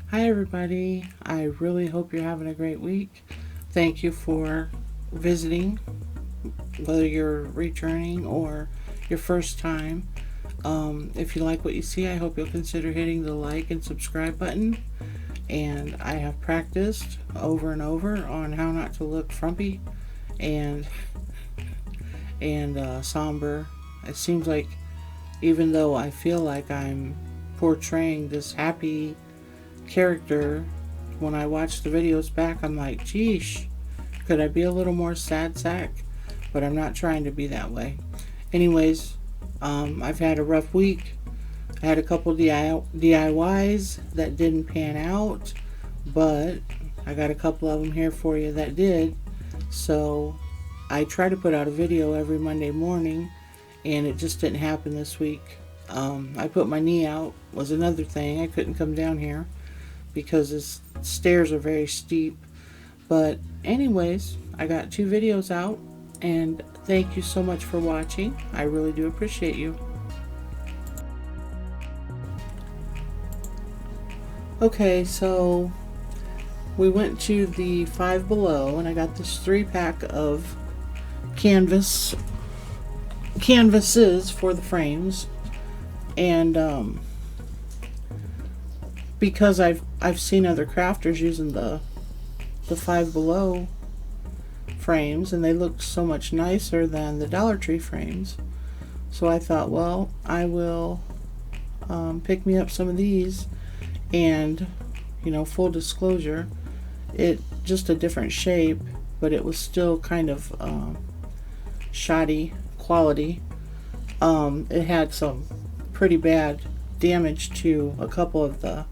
Hi everybody, I really hope you're having a great week. Thank you for visiting, whether you're returning or your first time. If you like what you see, I hope you'll consider hitting the like and subscribe button. And I have practiced over and over on how not to look frumpy and somber. It seems like even though I feel like I'm portraying this happy character, when I watch the videos back, I'm like, geesh, could I be a little more sad sack? But I'm not trying to be that way. Anyways, I've had a rough week. I had a couple DIYs that didn't pan out, but I got a couple of them here for you that did. So I try to put out a video every Monday morning, and it just didn't happen this week. I put my knee out, was another thing. I couldn't come down here because the stairs are very steep. But anyways, I got 2 videos out, and thank you so much for watching. I really do appreciate you. Okay, so we went to the Five Below, and I got this 3-pack of canvases for the frames, and because I've seen other crafters using the Five Below frames, and they look so much nicer than the Dollar Tree frames. So I thought, well, I will pick me up some of these, and full disclosure, it just a different shape, but it was still kind of shoddy quality. It had some pretty bad damage to a couple of the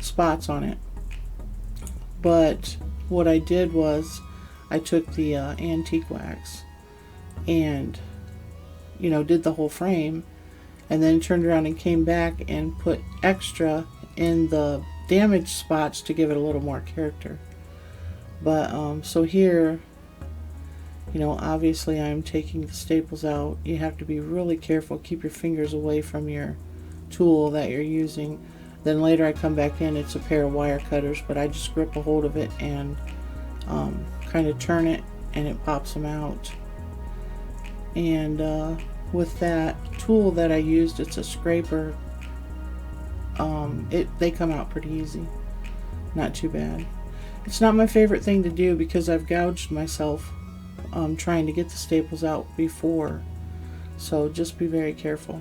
spots on it. But what I did was I took the antique wax and did the whole frame, and then turned around and came back and put extra in the damaged spots to give it a little more character. But so here, obviously I'm taking the staples out. You have to be really careful, keep your fingers away from your tool that you're using. Then later I come back in, it's a pair of wire cutters, but I just grip a hold of it and kind of turn it, and it pops them out. And with that tool that I used, it's a scraper. They come out pretty easy, not too bad. It's not my favorite thing to do because I've gouged myself trying to get the staples out before, so just be very careful.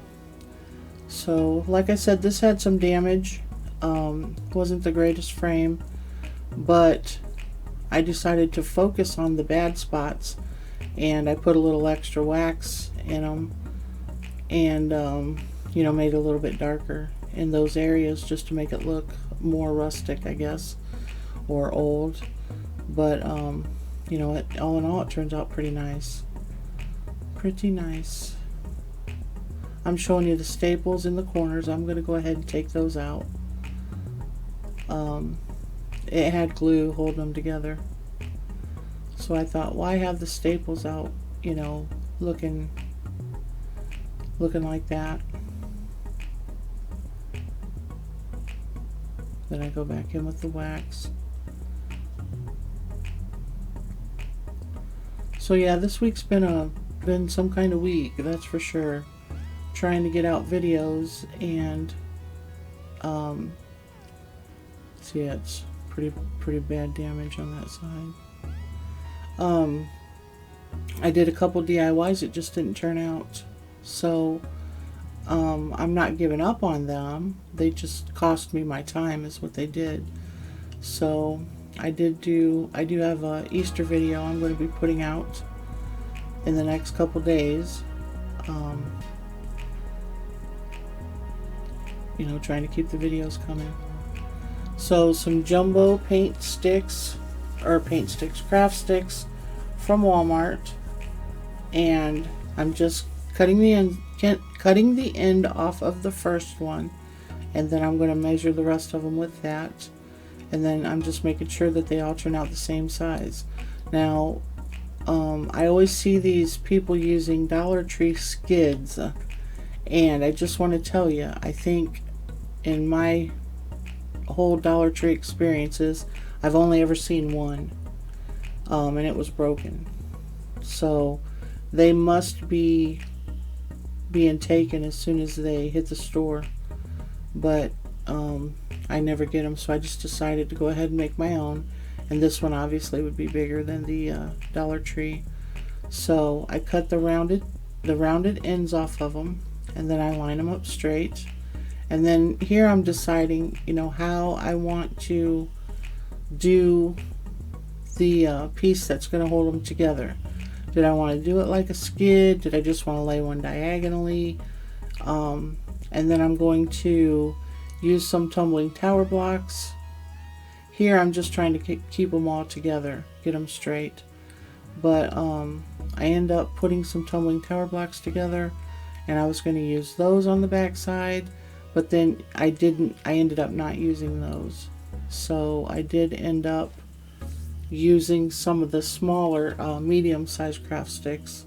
So like I said, this had some damage. Wasn't the greatest frame, but I decided to focus on the bad spots, and I put a little extra wax in them, and made it a little bit darker in those areas just to make it look more rustic, I guess, or old. But all in all, it turns out pretty nice. Pretty nice. I'm showing you the staples in the corners. I'm going to go ahead and take those out. It had glue holding them together, so I thought, why have the staples out, looking like that. Then I go back in with the wax. So yeah, this week's been some kind of week, that's for sure. Trying to get out videos, and see, it's pretty bad damage on that side. I did a couple DIYs, it just didn't turn out. So I'm not giving up on them. They just cost me my time is what they did. So I do have a Easter video I'm going to be putting out in the next couple days. Trying to keep the videos coming. So some jumbo craft sticks from Walmart, and I'm just cutting the end off of the first one, and then I'm going to measure the rest of them with that, and then I'm just making sure that they all turn out the same size. Now I always see these people using Dollar Tree skids, and I just want to tell you, I think in my whole Dollar Tree experiences, I've only ever seen one, and it was broken. So they must be being taken as soon as they hit the store. But I never get them, so I just decided to go ahead and make my own. And this one obviously would be bigger than the Dollar Tree. So I cut the rounded ends off of them, and then I line them up straight. And then here I'm deciding, how I want to do the piece that's going to hold them together. Did I want to do it like a skid? Did I just want to lay one diagonally? And then I'm going to use some tumbling tower blocks. Here I'm just trying to keep them all together, get them straight. But I end up putting some tumbling tower blocks together, and I was going to use those on the back side, but then I ended up not using those. So I did end up using some of the smaller medium-sized craft sticks,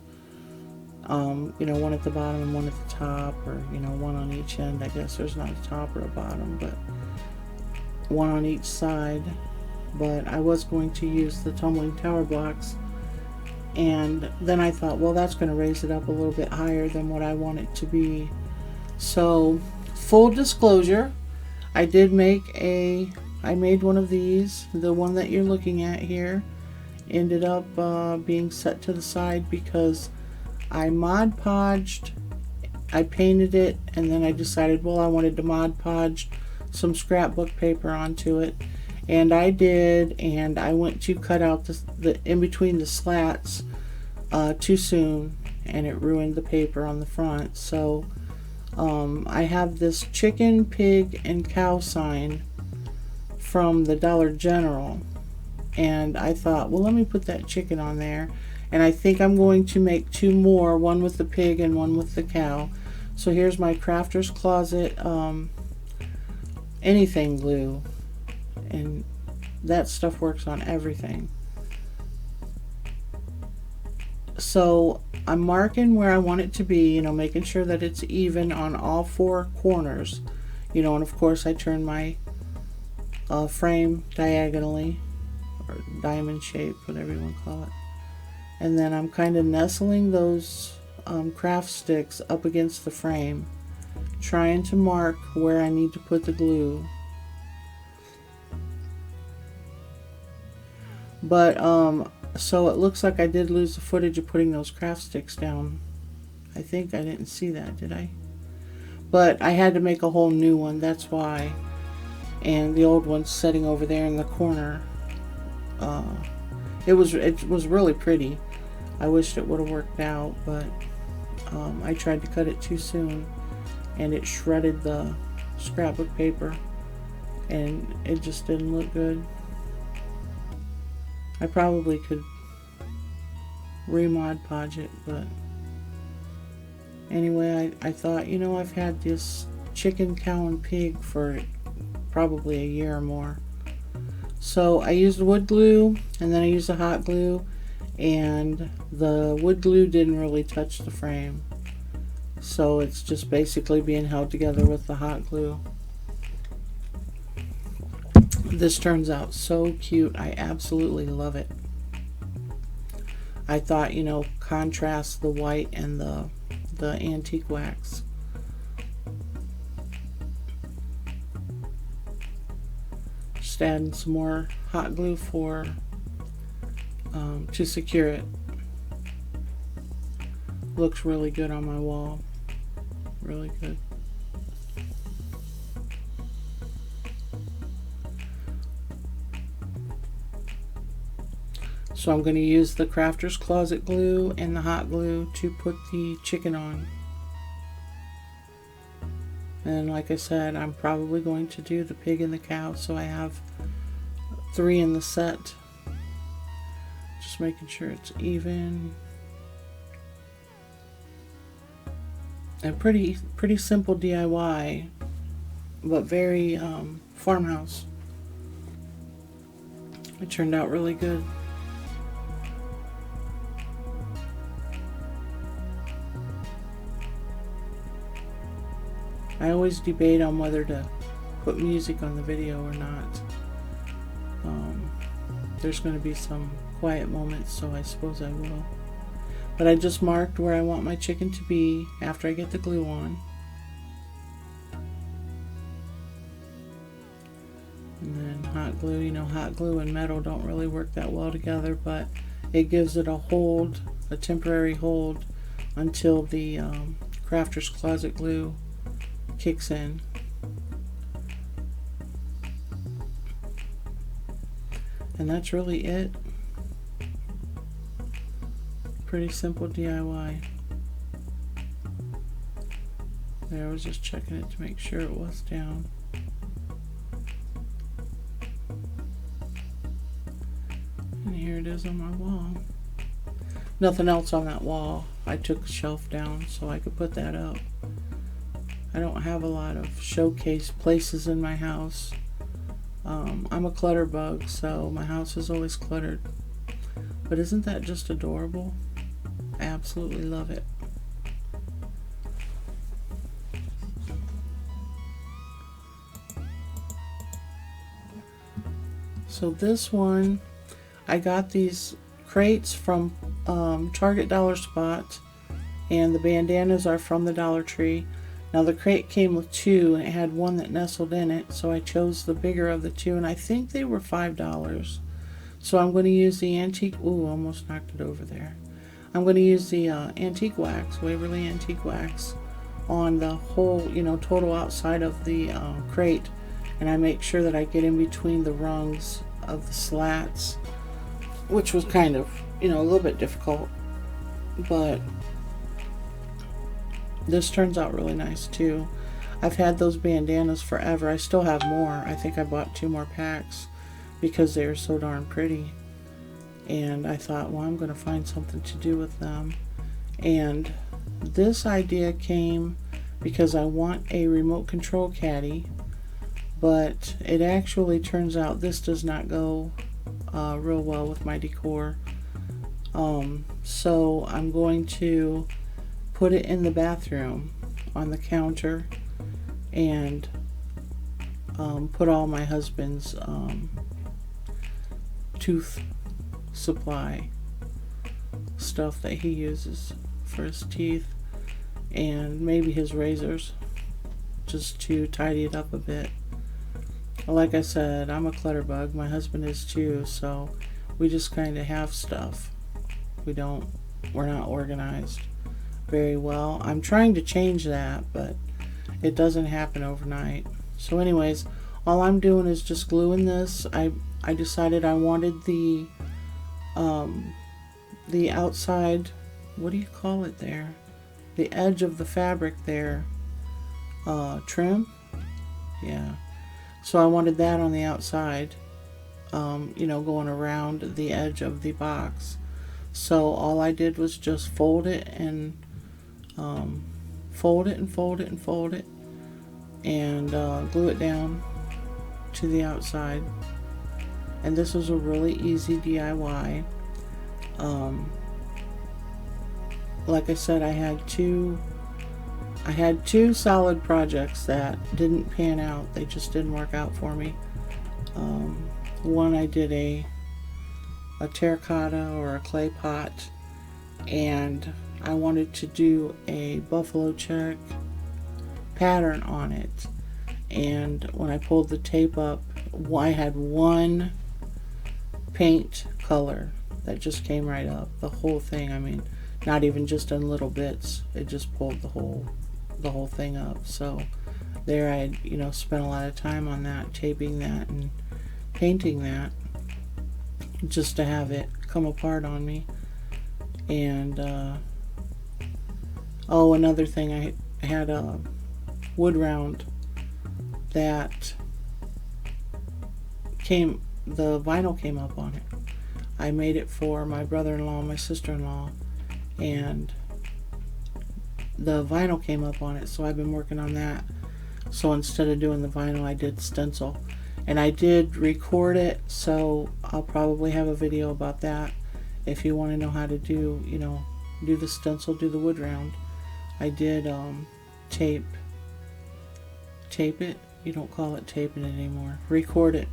one at the bottom and one at the top, or one on each end. I guess there's not a top or a bottom, but one on each side. But I was going to use the tumbling tower blocks, and then I thought, well, that's going to raise it up a little bit higher than what I want it to be. So full disclosure, I made one of these. The one that you're looking at here ended up being set to the side because I Mod Podged, I painted it, and then I decided, well, I wanted to Mod Podge some scrapbook paper onto it, and I did, and I went to cut out the in between the slats too soon, and it ruined the paper on the front. So I have this chicken, pig, and cow sign from the Dollar General, and I thought, well, let me put that chicken on there. And I think I'm going to make two more, one with the pig and one with the cow. So here's my Crafter's Closet anything glue, and that stuff works on everything. So I'm marking where I want it to be, making sure that it's even on all four corners, and of course I turn my frame diagonally, or diamond shape, whatever you want to call it. And then I'm kind of nestling those craft sticks up against the frame, trying to mark where I need to put the glue. But so it looks like I did lose the footage of putting those craft sticks down. I think I didn't see that, did I? But I had to make a whole new one, that's why. And the old one's sitting over there in the corner. It was really pretty. I wished it would have worked out, but I tried to cut it too soon, and it shredded the scrapbook paper, and it just didn't look good. I probably could Mod Podge it, but anyway, I thought, I've had this chicken, cow, and pig for probably a year or more. So I used wood glue, and then I used the hot glue, and the wood glue didn't really touch the frame, so it's just basically being held together with the hot glue. This turns out so cute. I absolutely love it. I thought, contrast the white and the antique wax. Just adding some more hot glue to secure it. Looks really good on my wall. Really good. So I'm going to use the Crafter's Closet glue and the hot glue to put the chicken on. And like I said, I'm probably going to do the pig and the cow, so I have 3 in the set. Just making sure it's even. And pretty simple DIY, but very farmhouse. It turned out really good. I always debate on whether to put music on the video or not. There's going to be some quiet moments, so I suppose I will. But I just marked where I want my chicken to be after I get the glue on. And then hot glue, you know, hot glue and metal don't really work that well together, but it gives it a hold, a temporary hold, until the Crafter's Closet glue kicks in. And that's really it. Pretty simple DIY. There, I was just checking it to make sure it was down. And here it is on my wall. Nothing else on that wall. I took the shelf down so I could put that up. I don't have a lot of showcase places in my house. I'm a clutter bug, so my house is always cluttered. But isn't that just adorable? I absolutely love it. So this one, I got these crates from Target Dollar Spot, and the bandanas are from the Dollar Tree. Now the crate came with two, and it had one that nestled in it, so I chose the bigger of the two, and I think they were $5. So I'm going to use the antique, ooh, almost knocked it over there. I'm going to use the antique wax, Waverly Antique Wax, on the whole, you know, total outside of the crate, and I make sure that I get in between the rungs of the slats, which was kind of, you know, a little bit difficult, but this turns out really nice too. I've had those bandanas forever. I still have more. I think I bought 2 more packs because they are so darn pretty. And I thought, well, I'm going to find something to do with them. And this idea came because I want a remote control caddy, but it actually turns out this does not go real well with my decor. So I'm going to put it in the bathroom on the counter and put all my husband's tooth supply stuff that he uses for his teeth, and maybe his razors, just to tidy it up a bit. Like I said, I'm a clutter bug. My husband is too, so we just kind of have stuff. We're not organized very well. I'm trying to change that, but it doesn't happen overnight. So anyways, all I'm doing is just gluing this. I decided I wanted the outside, what do you call it there? The edge of the fabric there, trim? Yeah. So I wanted that on the outside, you know, going around the edge of the box. So all I did was just fold it and fold it and fold it and fold it, and glue it down to the outside. And this was a really easy DIY. Like I said, I had two solid projects that didn't pan out. They just didn't work out for me. One, I did a terracotta or a clay pot, and I wanted to do a buffalo check pattern on it. And when I pulled the tape up, I had one paint color that just came right up. The whole thing, I mean, not even just in little bits. It just pulled the whole thing up. So there I had, you know, spent a lot of time on that, taping that and painting that, just to have it come apart on me. And oh, another thing, I had a wood round that the vinyl came up on it. I made it for my brother-in-law and my sister-in-law, and the vinyl came up on it, so I've been working on that. So instead of doing the vinyl, I did stencil, and I did record it, so I'll probably have a video about that if you want to know how to do, you know, do the stencil, do the wood round. I did tape it, You don't call it taping it anymore. Record it.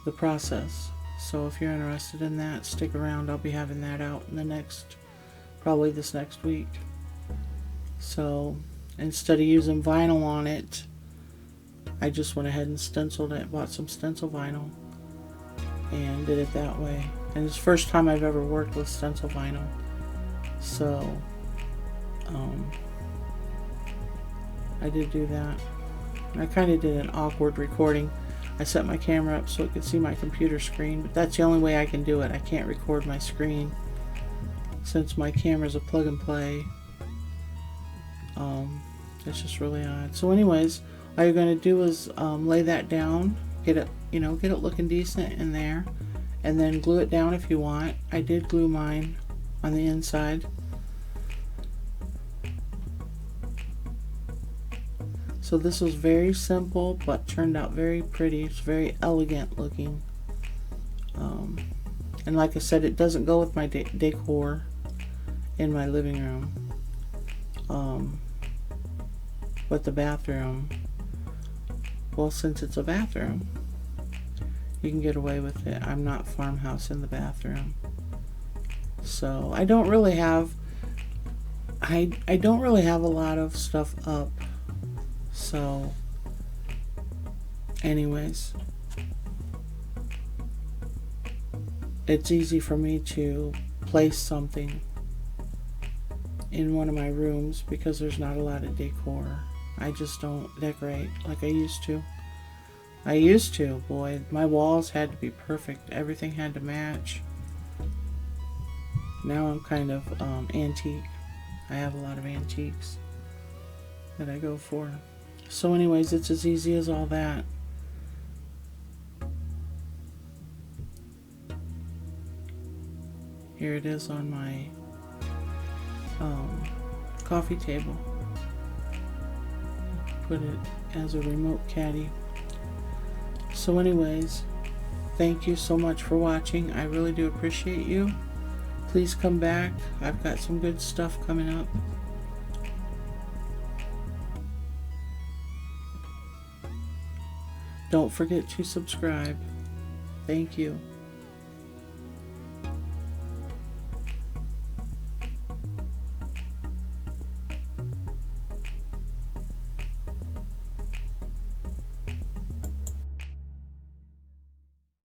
The process. So if you're interested in that, stick around. I'll be having that out in the next, probably this next week. So instead of using vinyl on it, I just went ahead and stenciled it, bought some stencil vinyl, and did it that way. And it's the first time I've ever worked with stencil vinyl. So I did do that. And I kind of did an awkward recording. I set my camera up so it could see my computer screen, but that's the only way I can do it. I can't record my screen since my camera's a plug and play. It's just really odd. So anyways, all you're going to do is lay that down, get it looking decent in there, and then glue it down if you want. I did glue mine on the inside. So this was very simple, but turned out very pretty. It's very elegant looking. And like I said, it doesn't go with my decor in my living room. But the bathroom, well, since it's a bathroom, you can get away with it. I'm not Farmhouse in the bathroom. So I don't really have a lot of stuff up. So anyways, it's easy for me to place something in one of my rooms because there's not a lot of decor. I just don't decorate like I used to. Boy, my walls had to be perfect. Everything had to match. Now I'm kind of antique. I have a lot of antiques that I go for. So anyways, it's as easy as all that. Here it is on my coffee table. Put it as a remote caddy. So anyways, thank you so much for watching. I really do appreciate you. Please come back. I've got some good stuff coming up. Don't forget to subscribe. Thank you.